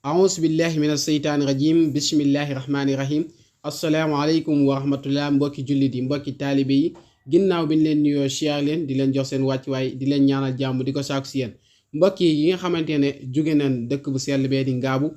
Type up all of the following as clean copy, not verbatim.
aousu billahi min aseytaani rajim bismillahi rahmaani rahim asalaamaaleykum wa rahmatullah mbokki jullit yi mbokki taalibe yi ginnaaw bi ñu leen nuyoo siyaar leen di leen jox seen wàccuwaay di leen ñaanal jàmm di ko saaku si yéen mbokk yi nga xamante ne jóge nañ dëkk bu sell bee di Ngaabu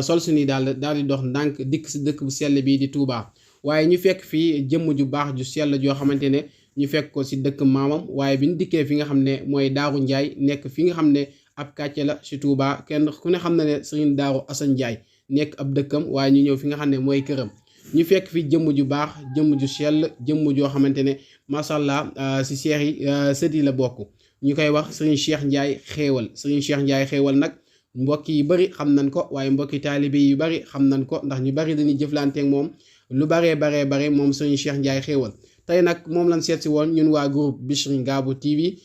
sol suñuy daal di dox ndànk dikk si dëkk bu sell bii di Touba waaye ñu fekk fii jëmm ju baax ju sell joo xamante ne ñu fekk ko si dëkk maamam waaye bi ñu dikkee fi nga xam ne mooy Daaru Njaay nekk fi nga xam ne ab kàcce la si Touba kenn ku ne xam na ne Serigne Darou Assane Ndiaye nekk ab dëkkam waaye ñu ñëw fi nga xam ne mooy këram ñu fekk fi jëmm ju baax jëmm ju sell jëmm joo xamante ne macha allah si seex yi sët yi la bokk ñu koy wax Serigne Cheikh Ndiaye xéewal Serigne Cheikh Ndiaye xéewal nag mbokk yi bari xam nañ ko waaye mbokki taalibe yu bari xam nañ ko ndax ñu bari dañuy jëflanteek moom lu baree moom Serigne Cheikh Ndiaye xéewal tey nag moom lañ seet si woon ñun waa groupe Bichri Ngabou TV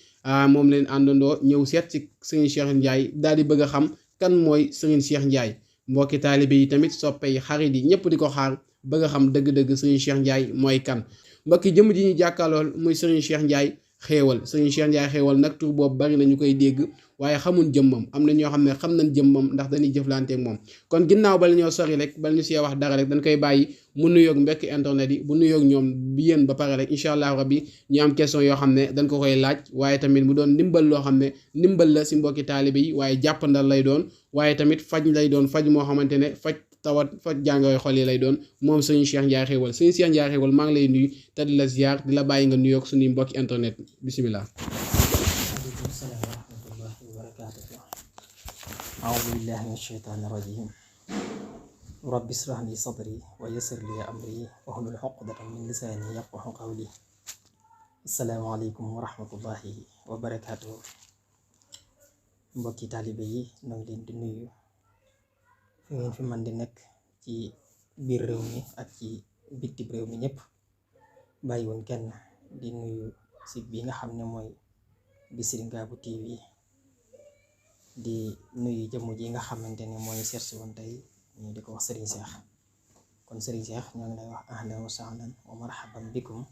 moom leen àndandoo ñëw seet si Serigne Cheikh Ndiaye daal di bëgg a xam kan mooy Serigne Cheikh Ndiaye mbokki taalibe yi tamit soppe yi xarit yi ñëpp di ko xaar bëgg a xam dëgg-dëgg Serigne Cheikh Ndiaye mooy kan mbokki jëm ji ñu jàkkaarlool muy Serigne Cheikh Ndiaye xéewal Serigne Cheikh Ndiaye xéewal nag tur boobu bari na ñu koy dégg waaye xamuñ jëmmam am na ñoo xam ne xam nañ jëmmam ndax dañuy jëflanteek moom kon ginnaaw bala ñoo sori rek bala ñu see wax dara rek dañ koy bàyyi mu nuyoog mbekk internet yi bu nuyoog ñoom bi yéen ba pare rek incha allah rabbi ñu am question yoo xam ne dañ ko koy laaj waaye tamit mu doon ndimbal loo xam ne ndimbal la si mbokki taalibe yi waaye jàppandal lay doon waaye tamit faj lay doon faj moo xamante ne faj tawat faj jàngoro xol yi lay doon moom Serigne Cheikh Ndiaye xéewal Serigne Cheikh Ndiaye xéewal maa ngi lay nuyu te di la ziar di la bàyyi nga nuyoog suñuy mbokki internet bisimilah. أعوذ بالله من الشيطان الرجيم رب اشرح لي صدري ويسر لي أمري واحلل عقدة من لساني يفقهوا قولي السلام عليكم ورحمة الله وبركاته mbokki taalibe yi ñoo ngi leen di nuyu fi ngeen fi man di nekk ci biir réew mi ak ci bitti réew mi ñëpp bàyyiwoon kenn di nuyu site bi nga xam ne mooy Bichri Ngabou TV di nuyu jëmm ji nga xamante ne mooy seet si woon tey ñu di ko wax Serigne Cheikh kon Serigne Cheikh ñoo ngi lay wax ahlan wa sahlan wa marhaban bikum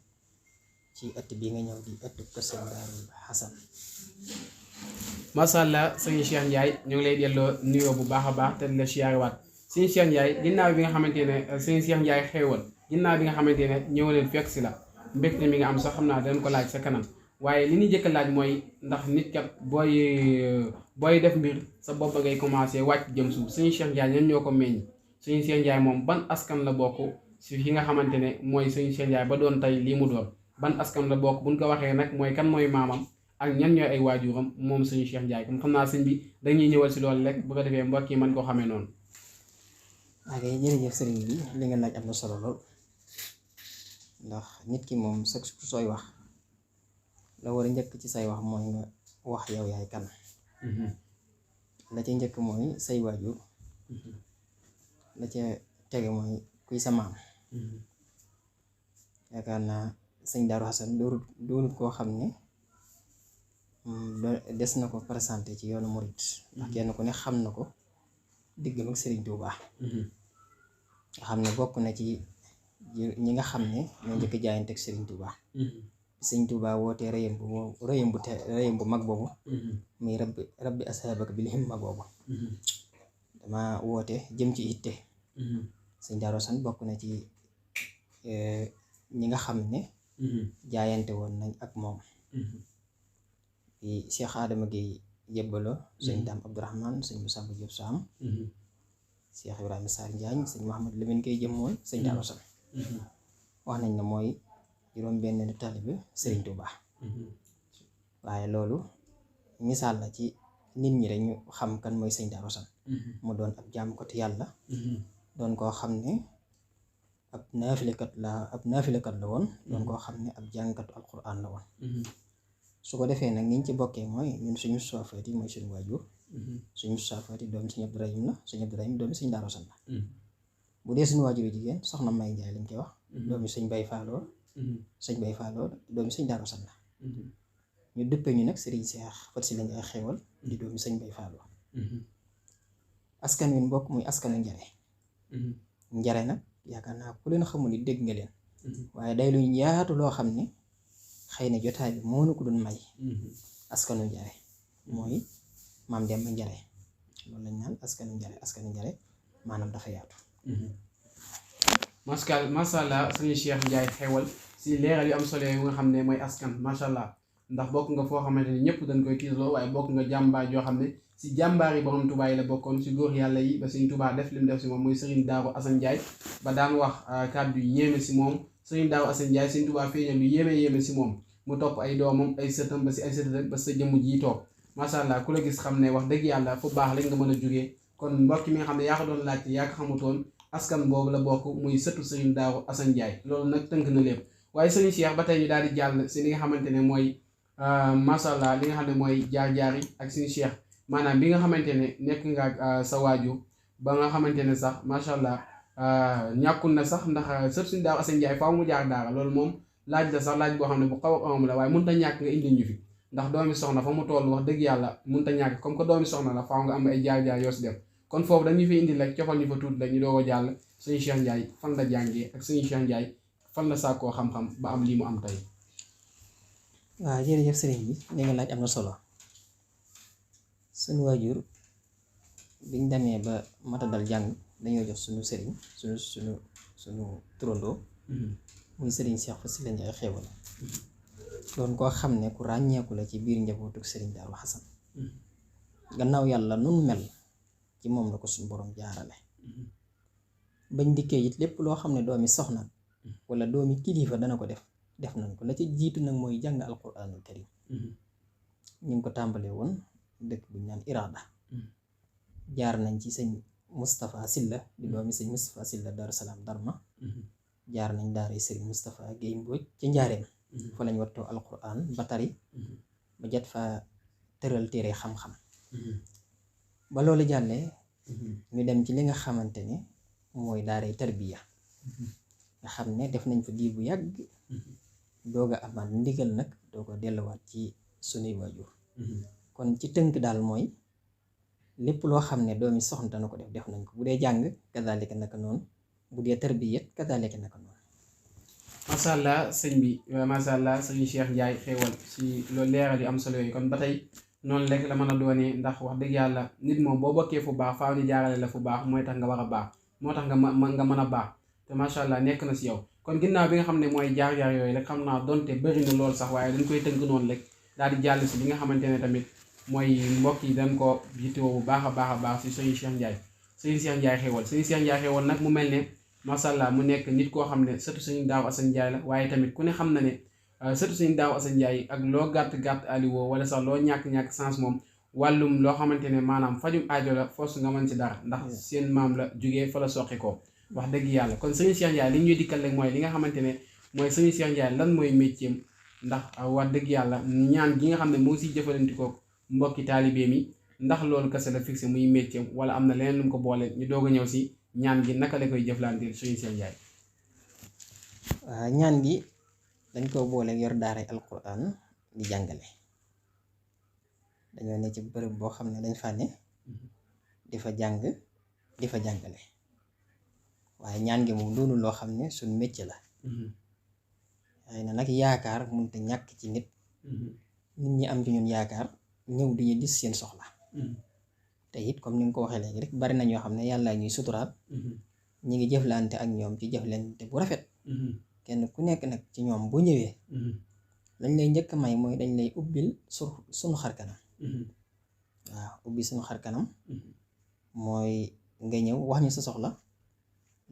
ci ëtt bi nga ñëw di ëttu kër Serigne Darou Assane. macha allah Serigne Cheikh Ndiaye ñu ngi lay delloo nuyoo bu baax a baax te di la siyaarewaat Serigne Cheikh Ndiaye ginnaaw bi nga xamante ne Serigne Cheikh Ndiaye xéewal ginnaaw bi nga xamante ne ñëw leen fekk si la mbégte mi nga am sax xam naa dañ ko laaj sa kanam waaye li ñu jëkk laaj mooy ndax nit kat booy def mbir sa bopp ngay commencé wàcc jëm suuf Serigne Cheikh Ndiaye ñan ñoo ko meññ Serigne Cheikh Ndiaye moom ban askan la bokk si fi nga xamante ne mooy Serigne Cheikh Ndiaye ba doon tey lii mu doon ban askan la bokk buñ ko waxee nag mooy kan mooy maamam ak ñan ñooy ay waajuram moom Serigne Cheikh Ndiaye comme xam naa sëñ bi dañuy ñëwal si loolu rek bu ko defee mbokk yi mën koo xamee noonu. ok jërëjëf Serigne bi li nga laaj am na solo lool ndax nit ki moom sax sooy wax la war a njëkk ci say wax mooy nga wax yow yaay kan. la ca njëkk mooy say waajur la ca tege mooy kuy sa maam. yaakaar naa sëñ Darou Assane doonut koo xam ne des na ko présenté ci yoonu murit ndax kenn ku ne xam na ko digg nag Serigne Touba. nga xam ne bokk na ci ñi nga xam ne ñoo njëkk jaayanteeg Serigne Touba. Serigne Touba wootee rëyam bu mag boobu. muy rabbi asaabaka bil himma boobu. dama woote jëm ci itte. Serigne Darou Assane bokk na ci ñi nga xam ne. jaayante woon nañ ak moom. bi Cheikh Adama Gueye jébbaloo. sëñ Dame Abdourahmane sëñ Moussa Diop Sam. Cheikh Ibrahima Sarr Njaañ sëñ Mouhamad Lamine Gueye jëm mooy sëñ Darou Assane. wax nañ ne mooy juróom-benn taalibe Serigne Touba. waaye loolu misaal la ci nit ñi rek ñu xam kan mooy sëñ Darou Assane. mu doon ab jaam ko te yàlla. doon koo xam ne ab naafilekat la woon. doon koo xam ne ab jàngkatu alquran la woon. su ko defee nag niñ ci bokkee mooy ñun suñu soofeeti mooy suñu waajur. suñu soofeeti doomi sëñ Abdourahim la sëñ Abdourahim doomi sëñ Darou Assane la. bu dee suñu waajur jigéen soxna May Njaay lañ koy wax. doomi sëñ Bay Falloo. sëñ Bay Falloo doomi sëñ Darou Assane la. ñu dëppee ñu nag Serigne Cheikh Fat si lañ ay xewal di doomi sëñ Bay Falloo. askan wi mbokk muy askanu njare. njare nag yaakaar naa ku leen xamul ni dégg nga leen. waaye day lu yaatu loo xam ne xëy na jotaay bi moo nu ko doon may. askanu njare mooy maam Demba Njare loolu lañ naan askanu njare maanaam dafa yaatu. macha allah sëñ Cheikh Ndiaye xewal si leeral yu am solo yu nga xam ne mooy askan macha allah ndax bokk nga foo xamante ne ñëpp dañ koy tiitloo waaye bokk nga jàmbaar joo xam ne si jàmbaar yi borom Touba yi la bokkoon si góor yàlla yi ba sëñ Touba def li mu def si moom muy Serigne Darou Assane Ndiaye ba daan wax kàddu yu yéeme si moom Serigne Darou Assane Ndiaye sëñ Touba feeñal lu yéeme si moom mu topp ay doomam ay sëtam ba si ay sëtam ba sa jëmm ji toog macha allah ku la gis xam ne wax dëgg yàlla fu baax lañ nga mën a jógee kon mbokk mi nga xam ne yaa ko doon laajte yaa ko xamutoon askan boobu la bokk muy sëtu Serigne Darou Assane Ndiaye loolu nag tënk na lépp waaye Serigne Cheikh ba tey ñu daal di jàll si li nga xamante ne mooy macha allah li nga xam ne mooy jaar-jaar yi ak Serigne Cheikh maanaam bi nga xamante ne nekk nga ak sa waajur ba nga xamante ne sax macha allah ñàkkul na sax ndax sëtu Serigne Darou Assane Ndiaye faaw mu jaar daara loolu moom laaj la sax laaj boo xam ne bu xaw a am la waaye mënut a ñàkk nga indi ñu fi ndax doomi soxna fa mu toll wax dëgg yàlla mënut a ñàkk comme que doomi soxna la faaw nga am ay jaar-jaar yoo si def kon foofu dañuy fi indi rek cofal ñu fa tuuti la ñu doog a jàll sëñ Cheikh Ndiaye fan la jàngee ak sëñ Cheikh Ndiaye fan la sàkkoo xam-xam ba am lii mu am tey. waaw jërëjëf sëriñ bi li nga laaj am na solo suñu waajur biñ demee ba mata dal jàng dañoo jox suñu sëriñ suñu turandoo muy sëriñ Cheikh Fassila Ndiaye xewal doon koo xam ne ku ràññeeku la ci biir njabootu sëriñ Darou Assane gannaaw yàlla nun mel ci moom la ko suñu borom jaarale bañ dikkee it lépp loo xam ne doomi soxna wala doomi kilifa dana ko def nañ ko la ci jiitu nag mooy jàng alquranul karim ñu ngi ko tàmbalee woon dëkk bu ñu naan Irada jaar nañ ci sëñ Moustapha Silla di doomi sëñ Moustapha Silla Darou Salaam Darma jaar nañ daaray sëriñ Moustapha Guèye Mbodj ci njaareem fa lañ wattoo alquran ba tari ba jot fa tëral téere xam-xam ba loolu jàllee ñu dem ci li nga xamante ne mooy daaray tarbiya nga xam ne def nañ fa diir bu yàgg doog a amaat ndigal nag doog a delluwaat ci sunuy waajur kon ci tënk daal mooy lépp loo xam ne doomi soxna dana ko def nañ ko bu dee jàng kazalika naka noonu bu dee tarbiya kazalika naka noonu. macha allah sëñ bi macha allah sëñ Cheikh Ndiaye xéewal si loolu leeral yu am solo yooyu kon ba tey noonu rek la mën a doonee ndax wax dëgg yàlla nit moom boo bokkee fu baax faaw ñu jaarale la fu baax mooy tax nga war a baax moo tax nga mën a baax te macha allah nekk na si yow kon ginnaaw bi nga xam ne mooy jaar-jaar yooyu rek xam naa donte bëri na lool sax waaye dañ koy tënk noonu rek daal di jàll si li nga xamante ne tamit mooy mbokk yi dañ ko yittewoo bu baax a baax si sëñ Cheikh Ndiaye xéewal sëñ Cheikh Ndiaye xéewal nag mu mel ne macha allah mu nekk nit koo xam ne surtout sëñ Darou Assane Ndiaye la waaye tamit ku ne xam na ne surtout sëñ Darou Assane Ndiaye ak loo gàtt aliwoo wala sax loo ñàkk sens moom wàllum loo xamante ne maanaam fajum aajo la force nga mën ci dara ndax seen maam la jógee fa la soqi ko wax dëgg yàlla kon sëñ Cheikh Ndiaye li ñuy dikkal rek mooy li nga xamante ne mooy sëñ Cheikh Ndiaye lan mooy métier ndax wax dëgg yàlla ñaan gi nga xam ne moo siy jëfandikoo mbokki taalibe mi ndax loolu kese la fixé muy métier wala am na leneen lu mu ko boole ñu doog a ñëw si ñaan gi naka la koy jëflanteel sëñ Cheikh Ndiaye. waaw ñaan gi dañ ko boole yor daaray alquran di jàngale dañoo ne ci bërëb boo xam ne dañ fa ne di fa jàng di fa jàngale waaye ñaan gi moom doonul loo xam ne suñ métier la waaye na nag yaakaar mënta ñàkk ci nit ñi am ci ñun yaakaar ñëw di ñu gis seen soxla te it comme ni nga ko waxee léegi rek bari na ñoo xam ne yàlla ñuy suturaal ñi ngi jëflante ak ñoom ci jëflante bu rafet kenn ku nekk nag ci ñoom bu ñëwee lañ lay njëkk may mooy dañ lay ubbil suñu xar kanam waaw ubbi suñu xar kanam mooy nga ñëw wax ñu sa soxla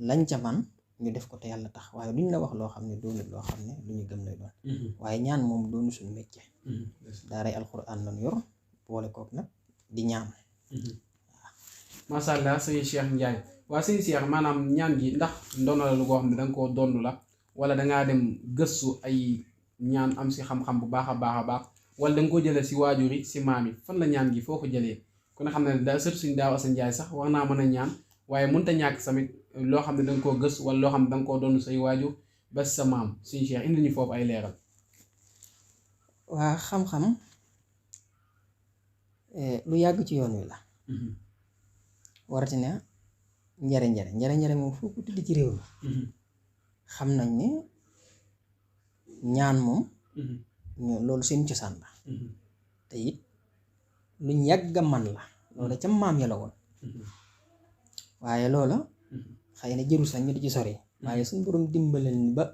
lañ ca man ñu def ko te yàlla tax waaye duñ la wax loo xam ne doonul loo xam ne lu ñu gëm lay doon waaye ñaan moom doonu suñu métier daaray alxuraan lañu yor boole kook nag di ñaan waaw macha allah sëñ Cheikh Ndiaye waa sëñ Cheikh maanaam ñaan gi ndax ndono la lu koo xam ne danga koo donn la wala dangaa dem gëstu ay ñaan am si xam-xam bu baax a baax wala danga ko jëlee si waajur yi si maam yi fan la ñaan gi foo ko jëlee ku ne xam ne da surtout suñu Darou Assane Ndiaye sax war naa mën a ñaan waaye mënut a ñàkk tamit loo xam ne danga koo gëstu wala loo xam ne danga koo doon say waajur ba sa maam sëñ Cheikh indi ñu foofu ay leeral. waa xam-xam lu yàgg ci yoon wi la waratina njare moom foo ko tudd ci réew mi xam nañ ne ñaan moom loolu seen cosaan la te it luñ yàgg man la loola ca maam ya la woon waaye loola xëy na jëru sax ñu di ci sori waaye suñ borom dimbalal ni ba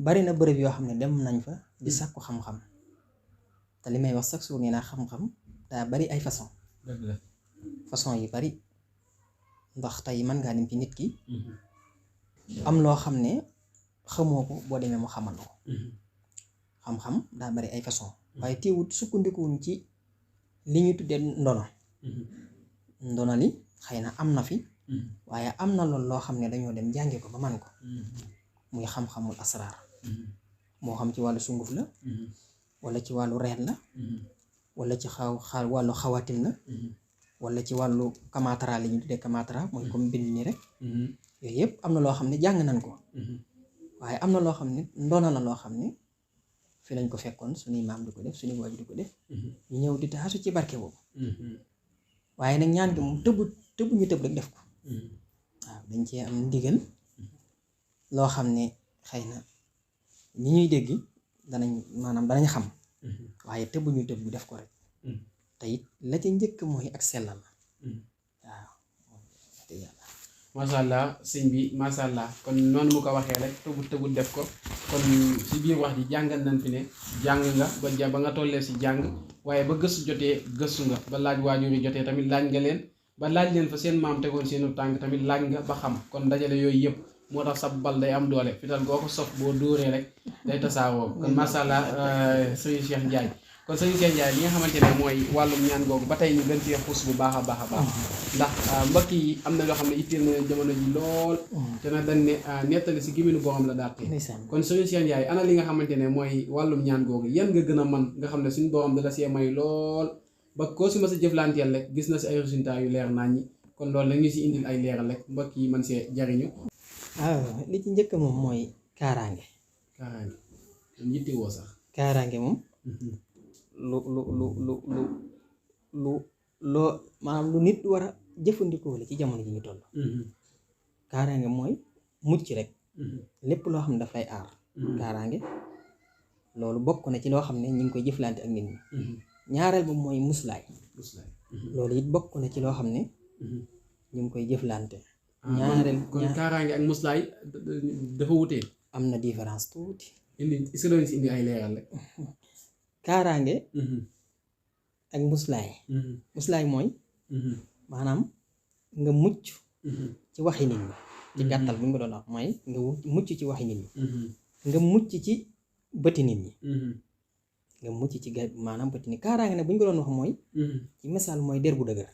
bari na bërëb yoo xam ne dem nañ fa di sàkku xam-xam te li may wax sax suur nee naa xam-xam daa bari ay façon yi bari ndax tey mën ngaa dem ci nit ki am loo xam ne xamoo ko boo demee mu xamal ko xam-xam daa bari ay façon waaye teewut sukkandikuwuñ ci li ñu tuddee ndono li xëy na am na fi waaye am na loolu loo xam ne dañoo dem jànge ko ba man ko muy xam-xamul asraar moo xam ci wàllu sunguf la wala ci wàllu reen la wala ci wàllu xawatin la wala ci wàllu kamaatara li ñu tuddee kamaatara mooy comme bind ni rek yooyu yëpp am na loo xam ne jàng nañ ko waaye am na loo xam ne ndono la loo xam ne fi lañ ko fekkoon suñuy maam di ko def suñuy waajur di ko def ñu ñëw di taasu ci barke boobu waaye nag ñaan gi moom tëbu ñu tëb rek def ko waaw dañ cee am ndigal loo xam ne xëy na ñi ñuy dégg danañ xam waaye tëbu ñu tëb def ko rek te it la ca njëkk mooy ak sellal waaw te yàlla macha allah sëñ bi macha allah kon noonu mu ko waxee rek tëbu def ko kon si biir wax ji jàngal nañ fi ne jàng nga ba nga tollee si jàng waaye ba gëstu jotee gëstu nga ba laaj waajur yi jotee tamit laaj nga leen ba laaj leen fa seen maam tegoon seenu tànk tamit laaj nga ba xam kon dajale yooyu yëpp moo tax sab bal day am doole fital boo ko sof boo dóoree rek day tasaaroo kon macha allah sëñ Cheikh Ndiaye kon sëñ Cheikh Ndiaye li nga xamante ne mooy wàllum ñaan googu ba tey ñu gën cee xuus bu baax a baax ndax mbokk yi am na loo xam ne itteel na leen jamono ji lool te nag dañ ne nettali si gémmiñu boo xam la dàqee kon sëñ Cheikh Ndiaye ana li nga xamante ne mooy wàllum ñaan googu yan nga gën a man nga xam ne suñu borom dala see may lool ba koo si ma sa jëflanteel rek gis na si ay résultats yu leer nañ ñi kon loolu la ñu si indil ay leeral rek mbokk yi man see jariñu waaw li ci njëkk moom mooy kaaraange yitte woo sax kaaraange moom loo maanaam lu nit war a jëfandikoo la ci jamono ji ñu toll kaaraange mooy mucc rek lépp loo xam ne daf lay aar kaaraange loolu bokk na ci loo xam ne ñu ngi koy jëflante ak nit ñi ñaareel ba mooy muslaay loolu it bokk na ci loo xam ne ñu ngi koy jëflante ñaareel kon kaaraange ak muslaay dafa wutee am na différence tuuti est-ce que doon si indi ay leeral rek kaaraange ak muslaay mooy maanaam nga mucc ci waxi nit ñi ci gàttal bu ñu ko doon wax mooy nga mucc ci waxi nit ñi nga mucc ci bëti nit ñi nga mucc ci maanaam bëti nit kaaraange nag bu ñu ko doon wax mooy ci misaal mooy der bu dëgër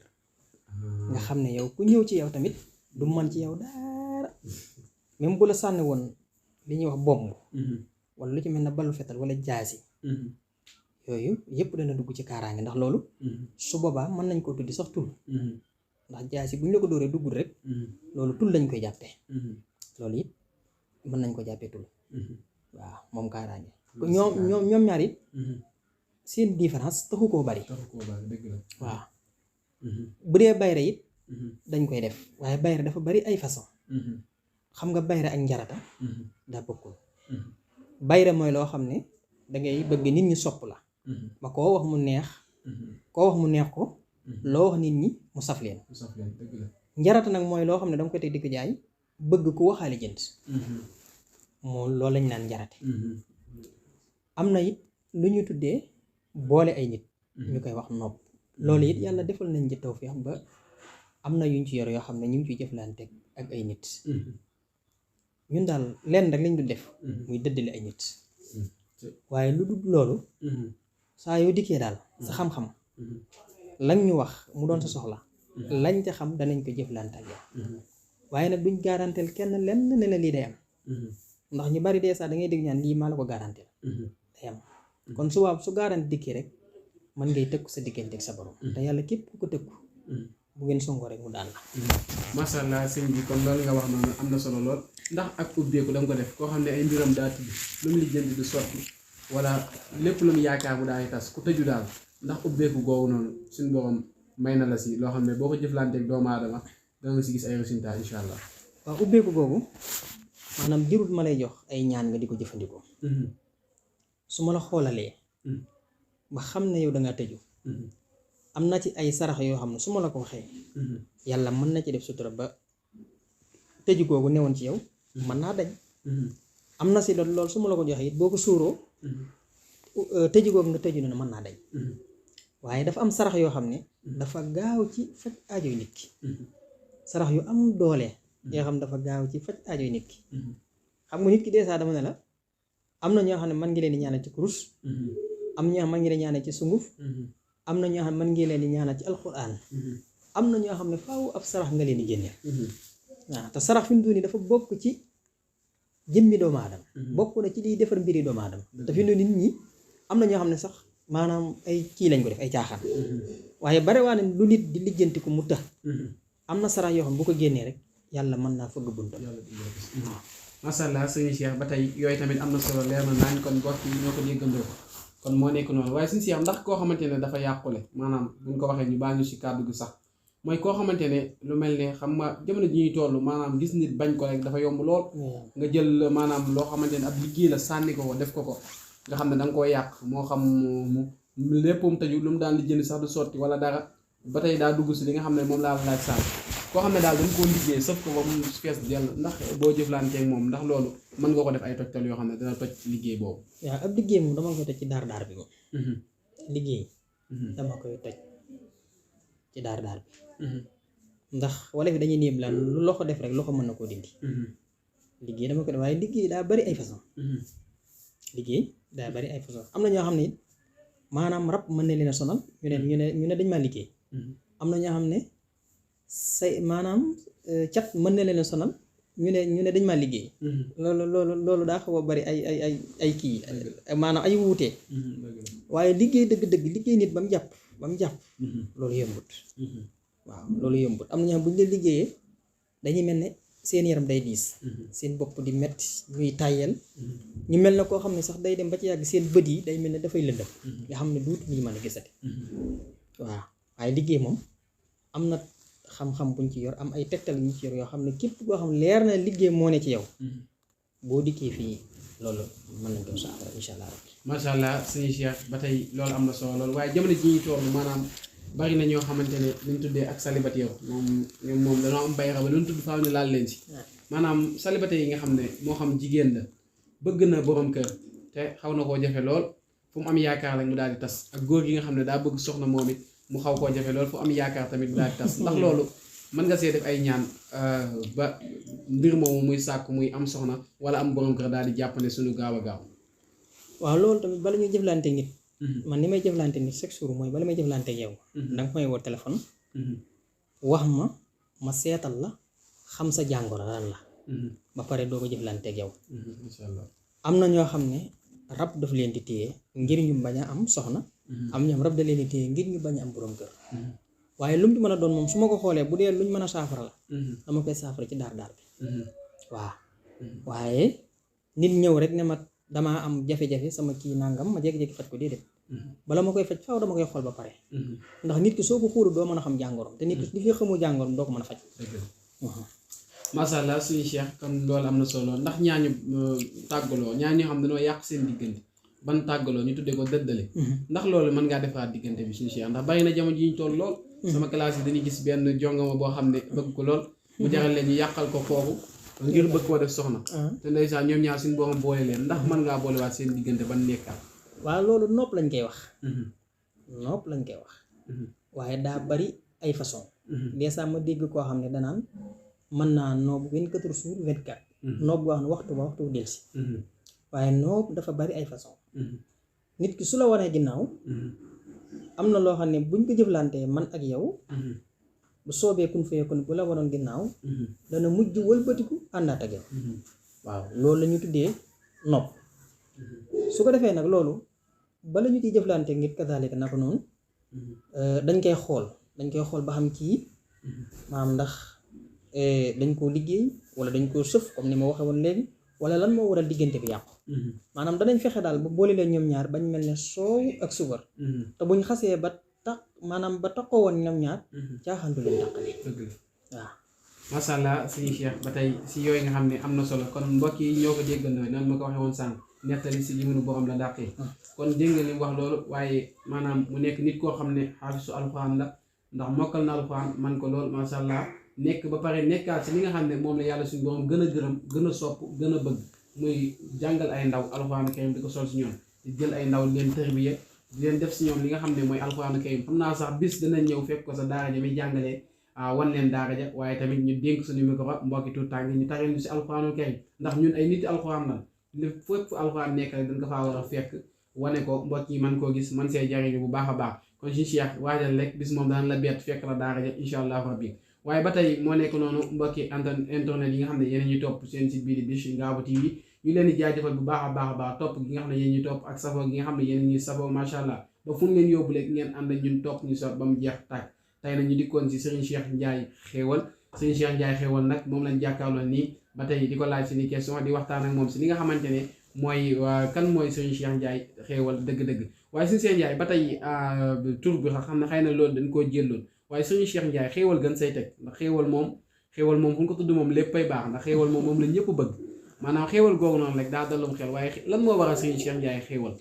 nga xam ne yow ku ñëw ci yow tamit du man ci yow dara même bu la sànni woon li ñuy wax bomb wala lu ci mel ne ballu fetal wala jaasi yooyu yëpp dana dugg ci kaaraange ndax loolu su boobaa mën nañ koo tuddi sax tul ndax jaasi bu ñu la ko dóoree duggul rek loolu tul lañ koy jàppee loolu it mën nañ ko jàppee tul waaw moom kaaraange ñoom ñaar it seen différence taxu koo bari waaw bu dee bayre it dañ koy def waaye bayre dafa bari ay façon xam nga bayre ak njarata daa bokkul bayre mooy loo xam ne dangay bëgg nit ñi sopp la ba koo wax mu neex ko loo wax nit ñi mu saf leen njarata nag mooy loo xam ne danga koy teg di ko jaay bëgg ku waxaale jënd moo loolu lañ naan njarate am na it lu ñu tuddee boole ay nit ñu koy wax nopp loolu it yàlla defal nañ ci tawfeex ba am na yuñ ci yor yoo xam ne ñu ngi ciy jëflante ak ay nit ñun daal lenn rek lañ du def muy dëddale ay nit waaye lu dul loolu saa yoo dikkee daal sa xam-xam lañ ñu wax mu doon sa soxla lañ te xam danañ ko jëflante ak yow waaye nag duñ garanteel kenn lenn ne la lii day am ndax ñu bari dee sax da ngay dégg ñaan lii maa la ko garanteel day am kon su garanti dikkee rek mën ngay tëkku sa diggante ak sa borom te yàlla képp ku ko tëkku bu ngeen songoo rek mu daan la macha allah sëñ bi kon loolu nga wax noonu am na solo lool ndax ak ubbeeku da nga ko def koo xam ne ay mbiram daa tudd lu mu lijjanti du sotti wala lépp lu mu yaakaar bu daay tas ku tëju daal ndax ubbeeku googu noonu suñu borom may na la si loo xam ne boo ko jëflanteeg doomu aadama da nga si gis ay résultats incha allah. waaw ubbeeku googu maanaam jërut ma lay jox ay ñaan nga di ko jëfandikoo su ma la xoolalee ba xam ne yow da ngaa tëju am na ci ay sarax yoo xam ne su ma la ko waxee yàlla mën na ci def sutura ba tëju googu newoon ci yow mën naa dañ. am na si loolu su ma la ko joxee it boo ko suuroo tëju googu nga tëju noonu mën naa dañ. waaye dafa am sarax yoo xam ne dafa gaaw ci faj aajoy nit ki. sarax yu am doole yoo xam dafa gaaw ci faj aajoy nit ki. xam nga nit ki dèjà dama ne la am na ñoo xam ne mën ngi leen di ñaanal ci kurus. am ñoo xam mën ngi leen di ñaanal ci sunguf. am na ñoo xam mën ngi leen di ñaanal ci alquran. am na ñoo xam ne faaw ab sarax nga leen di génneel. waaw te sarax fi mu doon dafa bokk ci jëmmi doomu aadama. bokk na ci liy defar mbiri doomu aadama. te fi mu doon nit ñi am na ñoo xam ne sax maanaam ay kii lañ ko def ay caaxaan. waaye bare waa ne lu nit di lijjanti ko mu të. am na sarax yoo xam bu ko génnee rek yàlla mën naa fëgg buntam. macha allah sëñ Cheikh ba tey yooyu tamit am na solo leer na naañ kon mbokk yi ñoo ko déggandoo kon moo nekk noonu waaye sëñ Cheikh ndax koo xamante ne dafa yàqule maanaam buñ ko waxee ñu baa ñu si kàddu gi sax mooy koo xamante ne lu mel ne xam nga jamono ji ñuy toll maanaam gis nit bañ ko rek dafa yomb lool. nga jël maanaam loo xamante ne ab liggéey la sànni ko def ko nga xam ne da nga koo yàq moo xam mu léppam tëju lu mu daan lijjanti sax du sotti wala dara ba tey daa dugg si li nga xam ne moom laa laaj sànni koo xam ne daal dañ koo liggéey sëf ko ba mu fees dell ndax boo jëflanteeg moom ndax loolu mën nga ko def ay tojtal yoo xam ne dana toj liggéey boobu. waaw ab liggéey moom dama koy toj ci daar bi moom. liggéey. dama koy toj ci daar bi. ndax wala fi dañuy néem la lu loxo def rek loxo mën na koo dindi. liggéey dama ko def waaye liggéey daa bari ay façon. liggéey daa bari ay façon am na ñoo xam ne maanaam rab mën na leen a sonal ñu ne dañ maa liggéey. am na ñoo xam ne say maanaam cat mën na leen a sonal ñu ne dañ maa liggéey. loolu daa xaw a bari ay kii maanaam ay wuutee. waaye liggéey dëgg-dëgg liggéey nit ba mu jàpp loolu yombut. waaw loolu yombut am na ñoo xam bu ñu la liggéeyee dañuy mel ne seen yaram day diis. seen bopp di metti ñuy tàyyel ñu mel ne koo xam ne sax day dem ba ci yàgg seen bët yi day mel ne dafay lëndëm. nga xam ne duut ñu mën a gisati. waaw waaye liggéey moom am na xam-xam buñ ci yor am ay tegtal ñu ci yor yoo xam ne képp koo xam leer na liggéey moo ne ci yow boo dikkee fii loolu mën nañ ko saafara incha allah. macha allah sëñ Cheikh ba tey loolu am na solo loolu waaye jamono ji ñuy toll maanaam bari na ñoo xamante ne luñ tuddee ak célibataire moom dañoo am bay raba luñ tudd faaw ñu laal leen si maanaam célibataire yi nga xam ne moo xam jigéen la bëgg na borom kër te xaw na koo jafe lool fu mu am yaakaar rek mu daal di tas ak góor gi nga xam ne daa bëgg soxna moom it mu xaw koo jafe loolu fu am yaakaar tamit mu daal di tas ndax loolu mën nga see def ay ñaan ba mbir moomu muy sàkk muy am soxna wala am borom kër daal di jàppane suñu gaaw a gaaw. waaw loolu tamit bala ñuy jëflante nit man ni may jëflante nit chaque jour mooy bala may jëflante yow danga may woo téléphone wax ma seetal la xam sa jàngoro lan la ba pare doo ko jëflante yow. Insha Allah. am na ñoo xam ne rab daf leen di téye ngir ñu bañ a am soxna. am ñoom rab da leen di téye ngir ñu bañ a am borom kër. waaye lu mu ci mën a doon moom su ma ko xoolee bu dee luñ mën a saafara la. dama koy saafara ci daar bi. waaw waaye nit ñëw rek ne ma damaa am jafe-jafe sama kii nangam ma jékki-jékki faj ko déedéet. bala ma koy faj faaw dama koy xool ba pare. ndax nit ki soo ko xuuru doo mën a xam jàngoroom te nit ki li fi xamu jàngoroom doo ko mën a faj. macha allah suñu Cheikh kon loolu am na solo ndax ñaañu tàggaloo ñaa ñoo xam dañoo yàq seen diggante ban tàggaloo ñu tuddee ko dëddale. ndax loolu mën ngaa defaraat diggante bi suñu Cheikh ndax bari na jamono ji ñu toll lool. sama classe yi dañuy gis benn jongama boo xam ne bëgg ko lool. mu jaral leen ñu yàqal ko foofu ngir bëgg koo def soxna. te ndeysaan ñoom ñaar suñu borom boole leen ndax mën ngaa boolewaat seen diggante ban nekkaat. waaw loolu nopp lañ koy wax. nopp lañ koy wax. waaye daa bari ay façon. des ma dégg koo xam ne danaan mën naa noob 24 jours 24. noob boo xam ne waxtu ba waxtu delsi. waaye noob dafa bari ay façon. nit ki su la wanee ginnaaw. am na loo xam ne buñ ko jëflantee man ak yow. bu soobee kun fayee kun bu la waroon ginnaaw. dana mujj wëlbatiku àndaat ak yow. waaw loolu la ñu tuddee nopp. su ko defee nag loolu bala ñu ciy jëflante ngir kazaalika naka noonu. dañ koy xool ba xam kii maanaam ndax dañ koo liggéey wala dañ koo sëf comme ni ma waxee woon léegi wala lan moo waral diggante bi yàqu. maanaam danañ fexe daal ba boole leen ñoom ñaar bañ mel ne soow ak suukar. te buñ xasee ba taxoo woon ñoom ñaar. caaxaantu leen tàqale. waaw. macha allah suñu Cheikh ba tey si yooyu nga xam ne am na solo kon mbokk yi ñoo ko déggandoo noonu ma ko waxee woon sànq. nettali si limunu borom la dàqee kon dégg nga li mu wax loolu waaye maanaam mu nekk nit koo xam ne xaafisu alxuraan la ndax mokkal na alxuraan man ko lool macha allah nekk ba pare nekkaat si li nga xam ne moom la yàlla suñu borom gën a gërëm gën a sopp gën a bëgg muy jàngal ay ndaw alxuraan karim di ko sol si ñoom di jël ay ndaw leen tërbiye di leen def si ñoom li nga xam ne mooy alxuraan karim xam naa sax bis dana ñëw fekk ko sa daara ja muy jàngalee wan leen daara ja waaye tamit ñu dénk suñu micro mbokki tuut tànk ñu tareel ñu si alxuraanul karim ndax ñun ay nit alxuraan la li fépp alxuraan nekk rek dañ ko faa war a fekk wane ko mbokk yi man koo gis man see jariñu bu baax a baax kon si Cheikh waajal rek bis moom daan la bett fekk la daara ja incha allah rabbi waaye ba tey moo nekk noonu mbokki internet yi nga xam ne yéen ñuy topp seen site bii di Bichri Ngabou TV ñu leen di jaajëfal bu baax a baax topp gi nga xam ne yéen ñuy topp ak safoo gi nga xam ne yéen ñuy safoo macha allah ba fu ngeen yóbbu rek ngeen ànd ak ñun topp ñu sot ba mu jeex tàkk tey nag ñu dikkoon si Serigne Cheikh Ndiaye xéewal Serigne Cheikh Ndiaye xéewal nag moom lañ jàkkaarloo nii ba tey di ko laaj seeni question di waxtaan ak moom si li nga xamante ne mooy kan mooy Serigne Cheikh Ndiaye xéewal dëgg-dëgg waaye Serigne Cheikh Ndiaye ba tey tur bi xam ne xëy na loolu dañ koo jëlloon waaye Serigne Cheikh Ndiaye xéewal gën say teg ndax xéewal moom fu ñu ko tudd moom léppay baax ndax xéewal moom la ñëpp bëgg maanaam xéewal googu noonu rek daa dalum xel waaye lan moo waral Serigne Cheikh Ndiaye xéewal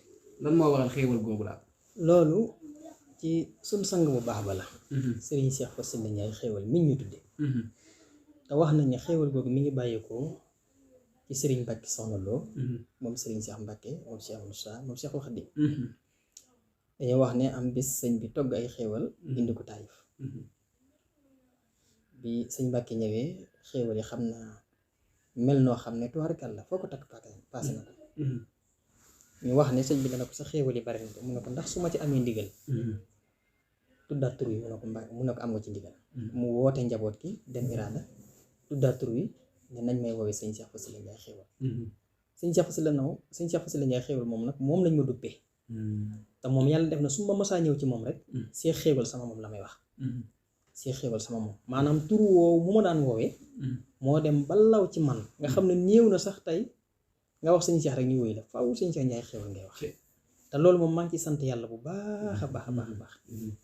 lan moo waral xéewal googu daal loolu ci suñ sang bu baax ba la Serigne Cheikh Fassila Ndiaye xéewal mi ñu tudde te wax nañ ne xéewal googu mi ngi bàyyeekoo ci Serigne Mbacke Soxna Lo moom Serigne Cheikh Mbacke moom Cheikh Moussa moom Cheikhul Khadim dañoo wax ne am bis sëñ bi togg ay xéewal indi ko Taïf bi sëñ Mbacke ñëwee xéewal yi xam naa mel noo xam ne tubaarkal la foo ko takk paase na ko ñu wax ne sëñ bi dana ko sa xéewal yi bari na ko mu ne ko ndax su ma ci amee ndigal tuddaat tur wi mu ne ko am nga ci ndigal mu woote njaboot gi dem Irada tuddaat tur wi ne nañ may woowee sëñ Cheikh Fassila Ndiaye xéewal sëñ Cheikh Fassila Ndiaye xéewal moom nag moom lañ ma duppee te moom yàlla def na su ma masaa ñëw ci moom rek see xéewal sama moom la may wax see xéewal sama moom maanaam tur woowu mu ma daan woowee moo dem ba law ci man nga xam ne néew na sax tey nga wax sëñ Cheikh rek ñu woy la faaw sëñ Cheikh Ndiaye xéewal ngay wax te loolu moom maa ngi ciy sant yàlla bu baax a baax a baax a baax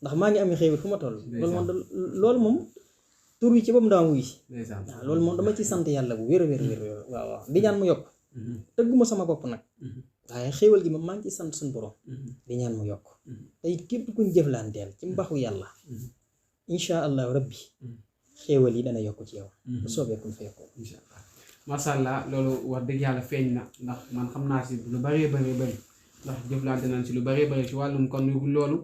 ndax maa ngi amee xéewal fu ma toll loolu moom tur yi ci boobu daa wuy waaw loolu moom dama ciy sant yàlla bu wér a wér waaw di ñaan mu yokk tëgguma sama bopp nag waaye xéewal gi moom maa ngi ciy sant suñu borom di ñaan mu yokk tey képp kuñ jëflanteel ci mbaxu yàlla insha allahu rabbi xéewal yi dana yokk ci yow bu soobee kuñ fa yokkoo macha allah loolu wax dëgg yàlla feeñ na ndax man xam naa si lu bëree bëri ndax jëflante nañ si lu bëree bëri si wàllum kon loolu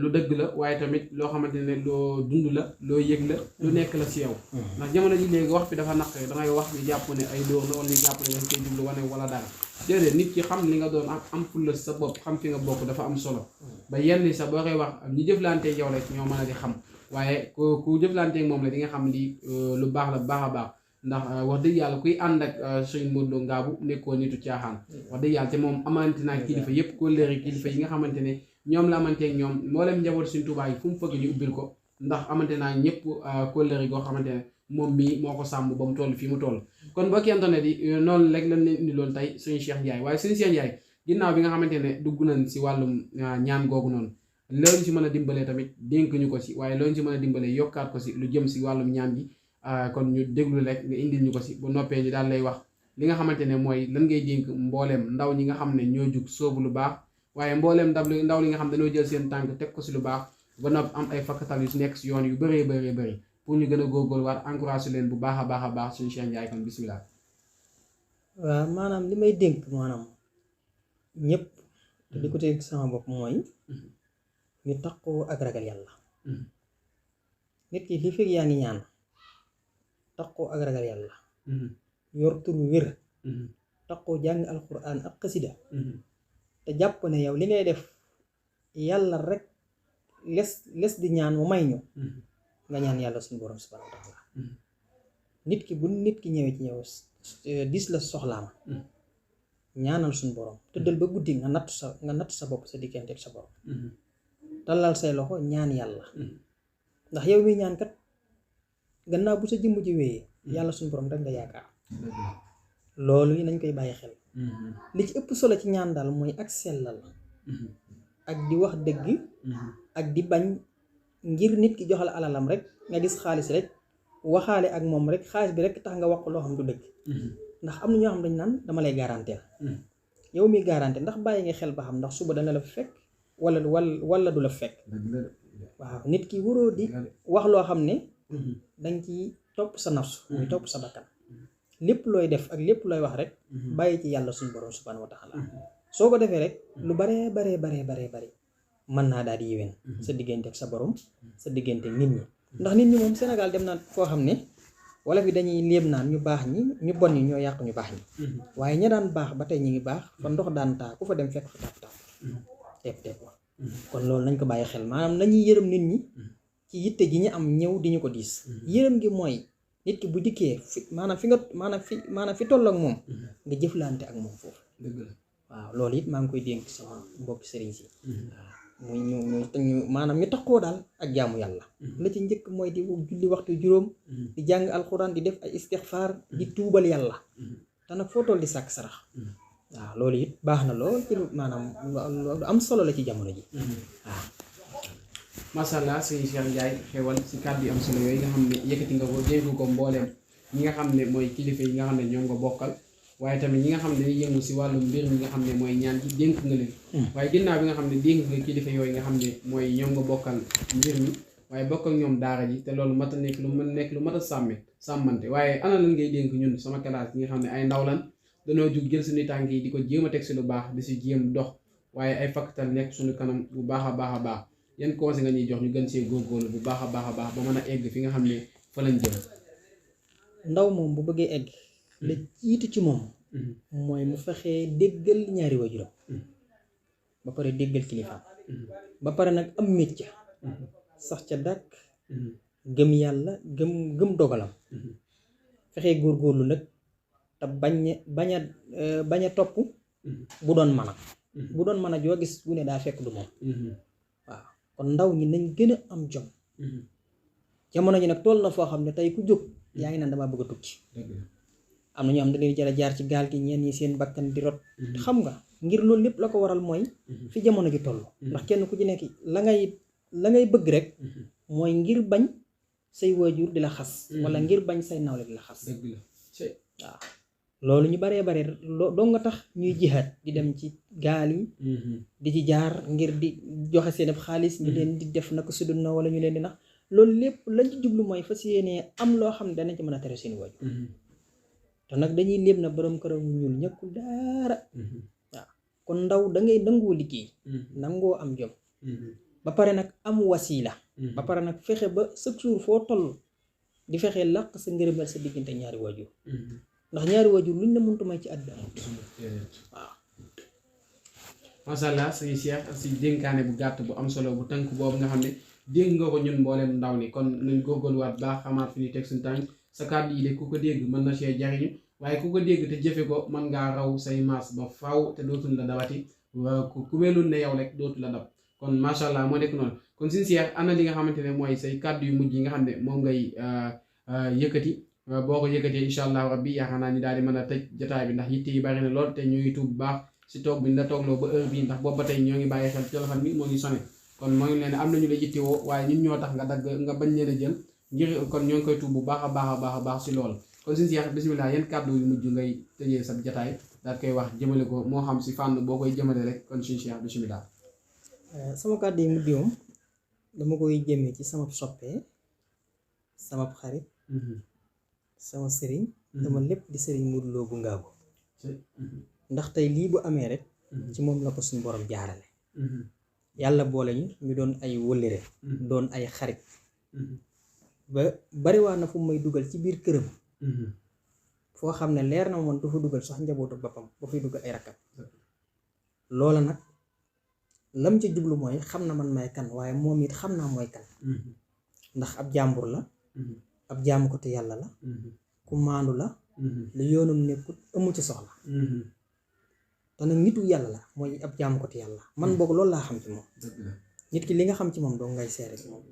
lu dëgg la waaye tamit loo xamante ne loo dund la loo yëg la lu nekk la si yow ndax jamono ji léegi wax bi dafa naqare dangay wax ñu jàpp ne ay dóor la wala ñu jàpp ne dañ koy jublu wane wala dara déedéet nit ki xam li nga doon am fulla sa bopp xam fi nga bokk dafa am solo ba yenn sax boo koy wax ñi jëflanteeg yow rek ñoo mën a di xam waaye ku jëflanteeg moom la di nga xam lii lu baax la baax a baax ndax wax dëgg yàlla kuy ànd ak Serigne Modou Lo Ngabou nekkoo nitu caaxaan wax dëgg yàlla te moom amante naa kilifa yépp ko léeri kilifa yi nga xamante ne ñoom la amanteeg ñoom mboolem njaboot Serigne Touba yi fu mu fëgg ñu ubbil ko ndax amante naa ñëpp kóllëre goo xamante ne moom mii moo ko sàmm ba mu toll fii mu toll kon mbokki internet yi noonu rek lañ leen indi loon tey Serigne Cheikh Ndiaye waaye Serigne Cheikh Ndiaye ginnaaw bi nga xamante ne dugg nañ si wàllum ñaan googu noonu loolu si mën a dimbalee tamit dénk ñu ko si waaye loolu si mën a dimbalee yokkaat ko si lu jëm si wàllum ñaan gi kon ñu déglu rek nga indil ñu ko si bu noppee ñu daal lay wax li nga xamante ne mooy lan ngay dénk mbooleem ndaw ñi nga xam ne ñoo jug soobu lu baax waaye mbooleem ndaw li nga xam dañoo jël seen tànk teg ko si lu baax ba nopp am ay fakkatal yu nekk si yoon yu bëree bëri pour ñu gën a góorgóorlu waat encouragé leen bu baax a baax suñu Cheikh Ndiaye kon bisimilah. waaw maanaam li may dénk maanaam ñëpp te di ko dénk sama bopp mooy ñu takkoo ak ragal yàlla nit ki li fekk yaa ngi ñaan takkoo ak ragal yàlla yor tur wér takkoo jàng alquran ak xasida te jàpp ne yow li ngay def yàlla rek les di ñaan mu may ñu nga ñaan yàlla suñu borom subhanahu wa taala nit ki bu nit ki ñëwee ci ñëw dis la soxlaam ñaanal suñu borom tëddal ba guddi nga natt sa bopp sa diggante ak sa borom tallal say loxo ñaan yàlla ndax yow mi ñaan kat gannaaw bu sa jëmm ji wéyee yàlla suñu borom rek nga yaakaar loolu yi nañ koy bàyyi xel li ci ëpp solo ci ñaan daal mooy ak sellal ak di wax dëgg ak di bañ ngir nit ki joxal alalam rek nga gis xaalis rek waxaale ak moom rek xaalis bi rek tax nga wax loo xam du dëgg ndax am na ñoo xam dañ naan dama lay garanteel yow mi garanti ndax bàyyi nga xel ba xam ndax suba dana la fi fekk wala du la fekk. waaw nit ki waroo di wax loo xam ne danga ci topp sa nafsu muy topp sa bakkan lépp looy def ak lépp looy wax rek bàyyi ci yàlla suñu borom subhanahu wa taala soo ko defee rek lu baree bari mën naa daal di yéwén sa diggante ak sa borom sa diggante ak nit ñi ndax nit ñi moom Sénégal dem na foo xam ne wala fi dañuy léeb naan ñu baax ñi ñu bon ñi ñoo yàq ñu baax ñi waaye ña daan baax ba tey ñi ngi baax fa ndox daan taa ku fa dem fekk fa tàpp tepp kon loolu nañ ko bàyyi xel maanaam nañuy yërëm nit ñi ci yitte gi ñu am ñëw di ñu ko diis yërëm gi mooy nit ki bu dikkee fi maanaam fi toll ak moom nga jëflante ak moom foofu waaw loolu it maa ngi koy dénk sama mbokki sëriñ si waaw ñu maanaam ñu tax koo daal ak jaamu yàlla la ci njëkk mooy di julli waxtu juróom di jàng alxuraan di def ay istixfaar di tuubal yàlla te nag foo toll di sàkk sarax waaw loolu it baax na lool ci maanaam lu am solo la ci jamono ji waaw macha allah sëñ Cheikh Ndiaye xewal si kàddu yu am solo yooyu nga xam ne yëkkati nga ko dégg ko mbooleem ñi nga xam ne mooy kilifa yi nga xam ne ñoom nga bokkal waaye tamit ñi nga xam ne dañuy yëngu si wàllu mbir mi nga xam ne mooy ñaan ci dénk nga leen waaye ginnaaw bi nga xam ne dénk nga kilifa yooyu nga xam ne mooy ñoom nga bokkal mbir mi waaye bokk ak ñoom daara ji te loolu mat a nekk lu mat a sàmmante waaye ana lan ngay dénk ñun sama classe yi nga xam ne ay ndaw lan dañoo jug jël suñu tànk yi di ko jéem a teg si lu baax di si jéem dox waaye ay fakkatal nekk suñu kanam bu baax a baax yan conseil nga ñuy jox ñu gën see góorgóorlu bu baax a baax ba mën a egg fi nga xam ne fa lañ jëm. ndaw moom bu bëggee egg la jiitu ci moom mooy mu fexee déggal ñaari waajuram ba pare déggal kilifaam ba pare nag am métier sax ca dàkk gëm yàlla gëm dogalam fexee góorgóorlu nag te bañ a topp bu doon mën a joo gis bu ne daa fekk du moom waaw kon ndaw ñi nañ gën a am jom jamono ji nag toll na foo xam ne tey ku jóg yaa ngi naan damaa bëgg a tukki am na ñoo xam ne dañuy jara jaar ci gaal gi ñeen ñi seen bakkan di rot xam nga ngir loolu lépp la ko waral mooy fi jamono ji toll ndax kenn ku ci nekk la ngay bëgg rek mooy ngir bañ say waajur di la xas wala ngir bañ say nawle di la xas waaw loolu ñu baree bare doo nga tax ñuy jihaat di dem ci gaal yi di ci jaar ngir di joxe seen xaalis ñu leen di def naka sudul na wala ñu leen di nax loolu lépp lañ ci jublu mooy fas yéenee am loo xam ne danañ ci mën a tere seen waajur te nag dañuy léeb na borom këram ñuul ñëkkul dara waaw kon ndaw da ngay nangoo liggéey nangoo am jom ba pare nag am wasiila ba pare nag fexe ba chaque jour foo toll di fexe làq sa ngërëmal sa diggante ñaari waajur ndax ñaari waajur luñ la mëntu may ci àdduna waaw macha allah sëñ Cheikh si dénkaane bu gàtt bu am solo bu tënk boobu nga xam ne dégg nga ko ñun mboolem ndaw ni kon nañ góorgóorluwaat baax xamaat fi ñuy teg suñu tànk sa kàddu yi de ku ko dégg mën na see jariñu waaye ku ko dégg te jëfe ko mën ngaa raw say maas ba faw te dootul la dawati ku melul ne yow rek dootul la dab kon macha allah moo nekk noonu kon sëñ Cheikh ana li nga xamante ne mooy say kàddu yu mujj yi nga xam ne moom ngay yëkkati boo ko yëkkatee incha allah rabbi yaakaar naa ni daal di mën a tëj jotaay bi ndax yitte yi bari na lool te ñu ngi tuub bu baax si toog bi ñu la toogloo ba heure bii ndax boobu ba tey ñoo ngi bàyyi xel téléphone bi moo ngi sonné kon moo ngi leen am nañu la yittewoo waaye ñun ñoo tax nga dagg nga bañ leen a jël ngir kon ñoo ngi koy tuub bu baax a baax si loolu kon sëñ Cheikh bisimilah yan kàddu yu mujj ngay tëjee sa jotaay daal koy wax jëmale ko moo xam si fànn boo koy jëmale rek kon sëñ Cheikh bisimilah. sama kàddu yi mujj moom dama koy jëmee ci sama soppee sama xarit sama sëriñ dama lépp di sëriñ Modou Lo bu Ngaabu ndax tey lii bu amee rek ci moom la ko suñu borom jaarale yàlla boole ñu doon ay wëllëre doon ay xarit ba bariwaa na fu may dugal ci biir këram foo xam ne leer na moom du fa dugal sax njabootu boppam ba fay dugal ay rakkam loola nag lam ci jublu mooy xam na man may kan waaye moom it xam naa mooy kan ndax ab jàmbur la ab jaamu ko te yàlla la ku maandu la lu yoonum nekkut amu ci soxla te nag nitu yàlla la mooy ab jaamu ko te yàlla man boog loolu laa xam ci moom nit ki li nga xam ci moom doo ngay seere ci moom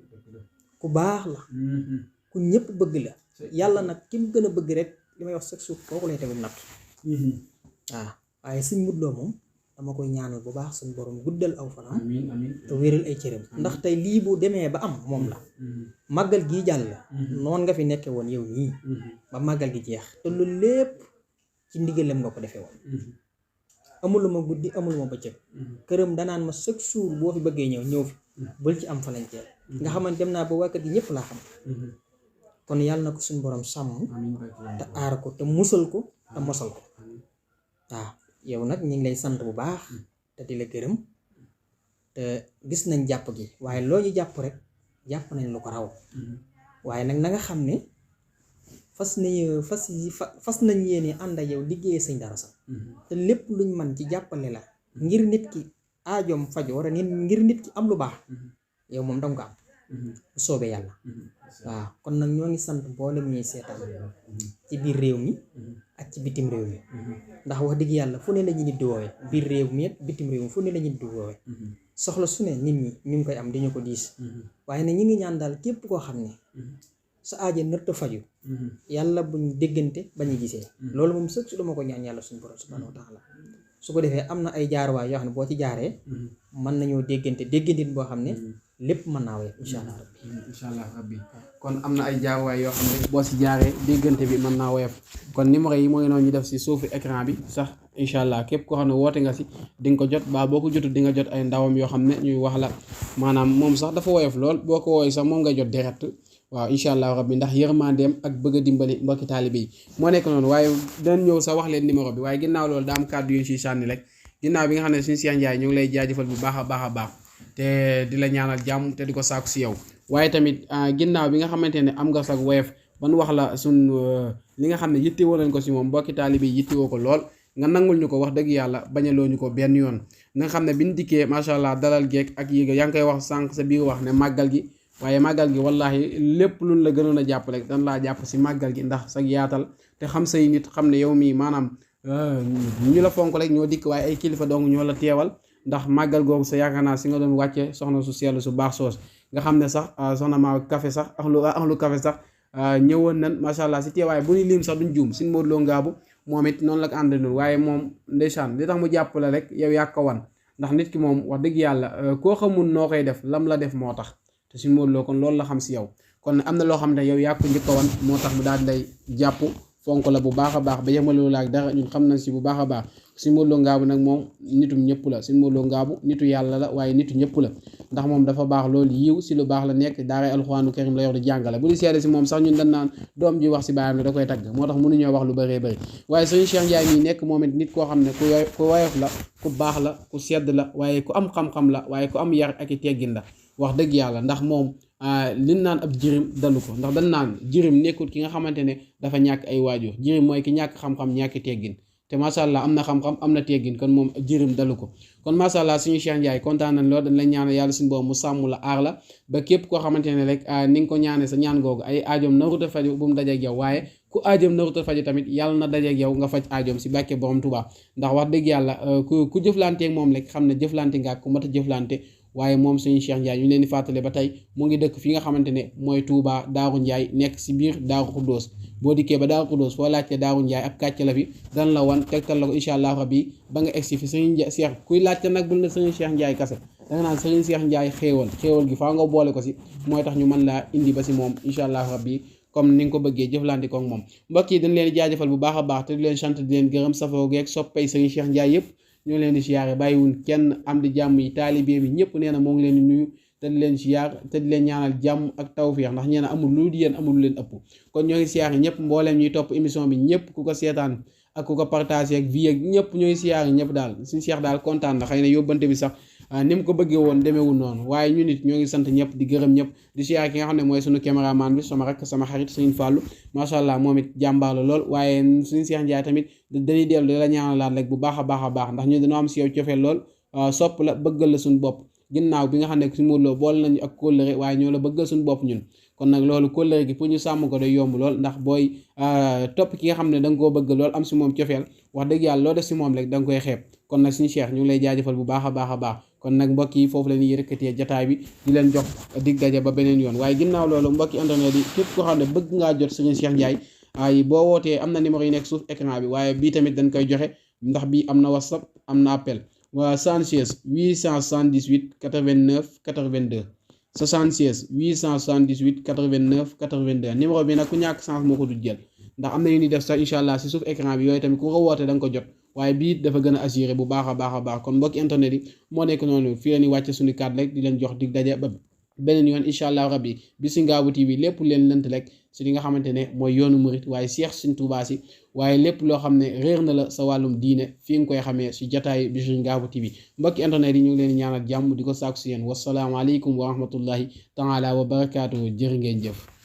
ku baax la ku ñëpp bëgg la yàlla nag ki mu gën a bëgg rek li may wax sax suuf kooku lay tegum natt waaw waaye suñ mutloo moom dama koy ñaanal bu baax suñ borom guddal aw fanam te wéral ay cëram ndax tey lii bu demee ba am moom la màggal gii jàll la noonu nga fi nekke woon yow nii ba màggal gi jeex te loolu lépp ci ndigalam nga ko defee woon amuluma guddi amuluma bëccëg këram danaan ma chaque jour boo fi bëggee ñëw fi bul ci am falañteel nga xamante dem naa ba wàkkat yi ñëpp laa xam kon yàlla na ko suñu borom sàmm te aar ko te musal ko te mosal ko waaw yow nag ñu ngi lay sant bu baax te di la gërëm te gis nañ jàpp gi waaye loo ñu jàpp rek jàpp nañ lu ko raw waaye nag na nga xam ne fas nañ yéene ànd ak yow liggéeyee sëñ Darou Assane te lépp luñ man ci jàppale la ngir nit ki aajoom fajo wala ngir nit ki am lu baax yow moom danga ko am bu soobee yàlla waaw kon nag ñoo ngi sant mboolem ñuy seetaan ci biir réew mi ak ci bitim réew mi ndax wax dëgg yàlla fu ne la ñu nit di woowee biir réew mi bitim réew mi fu ne la ñu nit di woowee soxla su ne nit ñi ñu ngi koy am di ñu ko diis waaye nag ñi ngi ñaan daal képp koo xam ne sa aaja nërta faju yàlla buñ déggante bañu gisee loolu moom sëg su dama ko ñaan yàlla suñu borom subhanahu wa taala su ko defee am na ay jaaruwaay yoo xam ne boo ci jaaree mën nañoo déggantin boo xam ne lépp mën naa woyof incha allah rabbi kon am na ay jaaruwaay yoo xam ne boo si jaaree déggante bi mën naa woyof kon numéro yi mooy noonu ñu def si suufu écran bi sax incha allah képp koo xam ne woote nga si di nga ko jot baa boo ko jotul di nga jot ay ndawam yoo xam ne ñuy wax la maanaam moom sax dafa woyof lool boo ko wooy sax moom nga jot direct waaw incha allah rabbi ndax yërmandeem ak bëgg a dimbali mbokki taalibe yi moo nekk noonu waaye dinañ ñëw sax wax leen numéro bi waaye ginnaaw loolu daa am kàddu yu ñu siy sànni rek ginnaaw bi nga xam ne suñu Cheikh Ndiaye ñu ngi lay jaajëfal bu baax a baax te di la ñaanal jàmm te di ko saaku si yow waaye tamit ginnaaw bi nga xamante ne am nga sax woyof ban wax la suñ li nga xam ne yittewoo nañ ko si moom mbokki taalibe yi yittewoo ko lool nga nangul ñu ko wax dëgg yàlla bañaloo ñu ko benn yoon nga xam ne biñ dikkee macha allah dalal geek ak yéega yaa ngi koy wax sànq sa biir wax ne màggal gi waaye màggal gi wallahi lépp luñ la gënoon a jàpp rek dan laa jàpp si màggal gi ndax sa yaatal te xam say nit xam ne yow mii maanaam ñu la fonk rek ñoo dikk waaye ay kilifa dong ñoo la teewal ndax màggal googu sa yaakaar naa si nga doon wàcce soxna su seetlu su baax soos nga xam ne sax soxna maa café sax axlu café sax ñëwoon nan macha allah si teewaay bu ñu lim sax duñ juum suñ Modou Lo Ngaabu moom it noonu la ko ànd noonu waaye moom ndeysaan li tax mu jàpp la rek yow yaa ko wan ndax nit ki moom wax dëgg yàlla koo xamul noo koy def lam la def moo tax te suñ Modou Lo kon loolu la xam si yow kon am na loo xam ne yow yaa ko njëkk a wan moo tax mu daal lay jàpp fonk la bu baax a baax ba yemaloo la ak dara ñun xam nañ si bu baax a baax suñ Modou Lo Ngaabu nag moom nitum ñëpp la suñ Modou Lo Ngaabu nitu yàlla la waaye nitu ñëpp la ndax moom dafa baax loolu yiw si lu baax la nekk daaray alxuraanu karim la yor di jàngale bu di seede si moom sax ñun dañ naan doom ji wax si baayam ne da koy tagg moo tax mënuñoo wax lu bëree bëri waaye sëñ Cheikh Ndiaye mii nekk moom it nit koo xam ne ku woyof la ku baax la ku sedd la waaye ku am xam-xam la waaye ku am yar ak i teggin la wax dëgg yàlla ndax moom liñ naan ab jirim dalu ko ndax dañ naan jirim nekkul ki nga xamante ne dafa ñàkk ay waajur jirim mooy ki ñàkk xam-xam ñàkki teggin te macha allah am na xam-xam am na teggin kon moom jirim dalu ko kon macha allah suñu Cheikh Ndiaye kontaan nañ lool dañ la ñaanal yàlla suñu boobu mu sàmm la aar la ba képp koo xamante ne rek ni nga ko ñaane sa ñaan googu ay aajoom naruta faju bu mu dajeeg yow waaye ku aajoom naruta faju tamit yàlla na dajeeg yow nga faj aajoom si bàkke borom Tuubaa ndax wax dëgg yàlla ku jëflanteeg moom rek xam ne jëflante nga ku mat a jëflante waaye moom suñu Cheikh Ndiaye ñu leen di fàttale ba tey mu ngi dëkk fi nga xamante ne mooy Touba Daaru Ndiaye nekk si biir Daaru Xuddoos boo dikkee ba Daaru Xuddoos foo laajte Daaru Ndiaye ab kàcc la fi dan la wan tegtal la ko incha allah rabbi ba nga egsi fi sëriñ Cheikh kuy laajte nag bul ne sëriñ Cheikh Ndiaye kase danga naan sëriñ Cheikh Ndiaye xéewal gi faa nga boole ko si mooy tax ñu mën laa indi ba si moom incha allah rabbi comme ni nga ko bëggee jëflante ko ak moom mbokk yi dañ leen di jaajëfal bu baax a baax te di leen sant di leen gërëm safoo geeg soppay sëriñ Cheikh Ndiaye yëpp ñoo leen di siyaare bàyyiwun kenn am di jàmm yi taalibe bi ñëpp nee na moo ngi leen di nuyu te di leen siyaar te di leen ñaanal jàmm ak tawfeex ndax ñee na amul lu di yéen amul lu leen ëpp kon ñoo ngi siyaare ñëpp mbooleem ñuy topp émission bi ñëpp ku ko seetaan ak ku ko partagé ak vie ak ñëpp ñooy siyaare ñëpp daal suñu Cheikh daal kontaan na xëy na yóbbante bi sax ni mu ko bëggee woon demeewul noonu waaye ñu nit ñoo ngi sant ñëpp di gërëm ñëpp di siyaare ki nga xam ne mooy suñu caméraman bi sama rek sama xarit Sëriñ Fallou macha allah moom it jàmbaar la lool waaye suñu Cheikh Ndiaye tamit dañuy dellu di la ñaanalaat rek bu baax a baax ndax ñu dañoo am si yow cofeel lool sopp la bëggal la suñu bopp ginnaaw bi nga xam ne si Modou Lo boole nañu ak kóllëre waaye ñoo la bëggal suñu bopp ñun kon nag loolu kóllëre gi pour ñu sàmm ko day yomb lool ndax booy topp ki nga xam ne da nga koo bëgg lool am si moom cofeel wax dëgg yàlla loo def si moom rek da nga koy xeeb kon nag suñu Cheikh ñu ngi lay jaajëfal bu baax a baax kon nag mbokk yi foofu la ñuy yëkkatee jataay bi di leen jox dig daje ba beneen yoon waaye ginnaaw loolu mbokki internet yi képp koo xam ne bëgg ngaa jot Serigne Cheikh Ndiaye ay boo wootee am na numéro yi nekk suuf écran bi waaye bii tamit dañ koy joxe ndax bii am na whatsapp am na appel waa 76 878 89 82 76 878 89 82 numéro bi nag ku ñàkk chance moo ko du jël ndax am na yu ñuy def sax incha allah si suuf écran bi yooyu tamit ku ko woote da nga ko jot waaye bii dafa gën a assuré bu baax a baax kon mbokki internet yi moo nekk noonu fii la ñuy wàcce suñu kàddu rek di leen jox dig daje ba beneen yoon incha allah rabbi bi si Ngabou TV lépp leen lënt rek si li nga xamante ne mooy yoonu murit waaye Cheikh Serigne Touba si waaye lépp loo xam ne réer na la sa wàllum diine fii nga koy xamee si jataayu bi si Ngabou TV mbokki internet yi ñu ngi leen ñaanal jàmm di ko sàkku si yéen wasalaamaaleykum wa rahmatullahi taala wa barakaatuhu jërë ngeen jëf